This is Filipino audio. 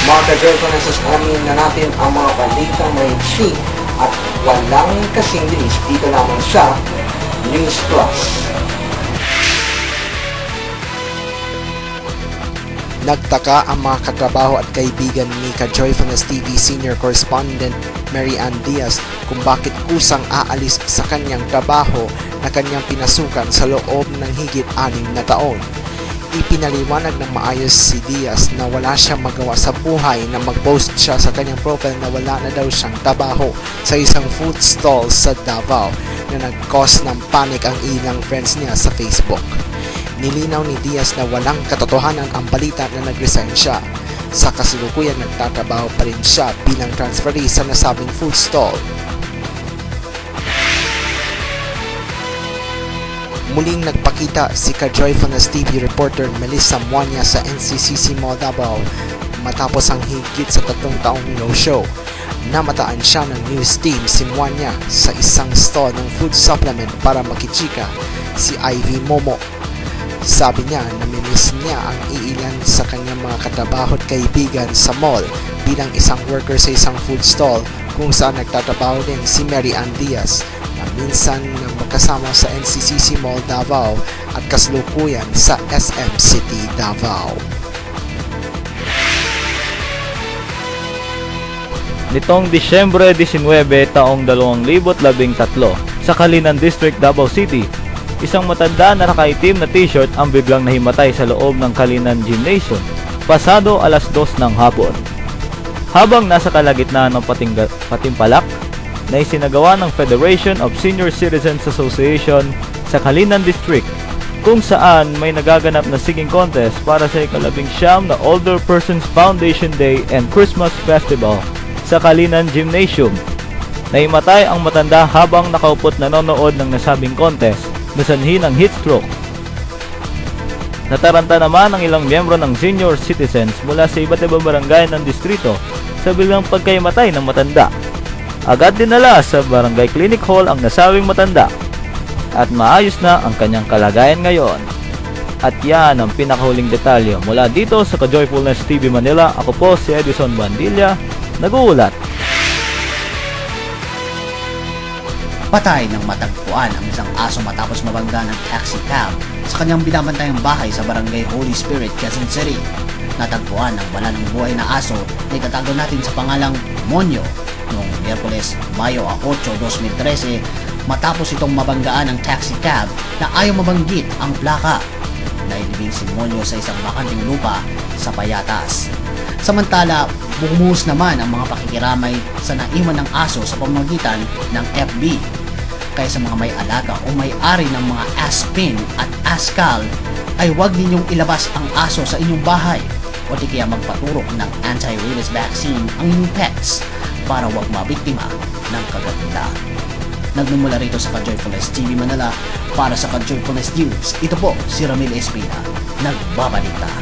Mga ka-Joyfunness, alamin na natin ang mga balitang may cheat at walang kasing bilis dito lamang sa News Plus. Nagtaka ang mga katrabaho at kaibigan ni ka-Joyfunness TV Senior Correspondent Mary Ann Diaz kung bakit kusang aalis sa kanyang trabaho na kanyang pinasukan sa loob ng higit 6 na taon. Ipinaliwanag ng maayos si Diaz na wala siyang magawa sa buhay na mag-post siya sa kanyang profile na wala na daw siyang trabaho sa isang food stall sa Davao na nag-cause ng panic ang ilang friends niya sa Facebook. Nilinaw ni Diaz na walang katotohanan ang balita na nag-resign siya. Sa kasalukuyan nagtatrabaho pa rin siya bilang transferee sa nasabing food stall. Muling nagpakita si ka-Joyfunness TV reporter Melissa Muanya sa NCCC Mall Davao matapos ang higit sa 3 taong no show. Namataan siya ng news team si Muanya sa isang store ng food supplement para makichika si Ivy Momo. Sabi niya na namimiss niya ang iilan sa kanyang mga katrabaho at kaibigan sa mall bilang isang worker sa isang food stall kung saan nagtatrabaho din si Mary Ann Diaz na minsan na magkasama sa NCCC Mall Davao at kasalukuyan sa SM City Davao. Nitong Disyembre 19 taong 2013 sa Kalinan District, Davao City, isang matanda na nakaitim na t-shirt ang biglang nahimatay sa loob ng Kalinan Gymnasium pasado alas 2 ng hapon. Habang nasa kalagitnaan ng patimpalak na isinagawa ng Federation of Senior Citizens Association sa Kalinan District, kung saan may nagaganap na singing contest para sa ika-19 na Older Persons Foundation Day and Christmas Festival sa Kalinan Gymnasium. Naimatay ang matanda habang nakaupot nanonood ng nasabing contest na sanhi ng heat stroke. Nataranta naman ang ilang miyembro ng senior citizens mula sa iba't ibang barangay ng distrito sa biglang pagkaimatay ng matanda. Agad dinala sa Barangay Clinic Hall ang nasabing matanda at maayos na ang kanyang kalagayan ngayon. At yan ang pinakahuling detalye mula dito sa ka-Joyfullness TV Manila. Ako po si Edison Bandilla, nag-uulat. Patay ng matagpuan ang isang aso matapos mabangga ng taxi cab sa kanyang binabantayang bahay sa Barangay Holy Spirit, Quezon City. Natagpuan ang wala ng buhay na aso na itatago natin sa pangalang Monyo noong Miyerkules, Mayo 8, 2013 matapos itong mabanggaan ng taxi cab na ayaw mabanggit ang plaka. Nailibing si Monyo sa isang bakanting lupa sa Payatas. Samantala, bumuhos naman ang mga pakikiramay sa naiwan ng aso sa pamamagitan ng FB. Kaya sa mga may alaga o may-ari ng mga aspin at askal ay huwag ninyong ilabas ang aso sa inyong bahay o di kaya magpaturok ng anti-rabies vaccine ang inyong pets para huwag mabiktima ng kagamitan. Nagmumula rito sa ka-Joyfullness TV Manila para sa ka-Joyfullness News. Ito po si Ramil Espina, nagbabalita.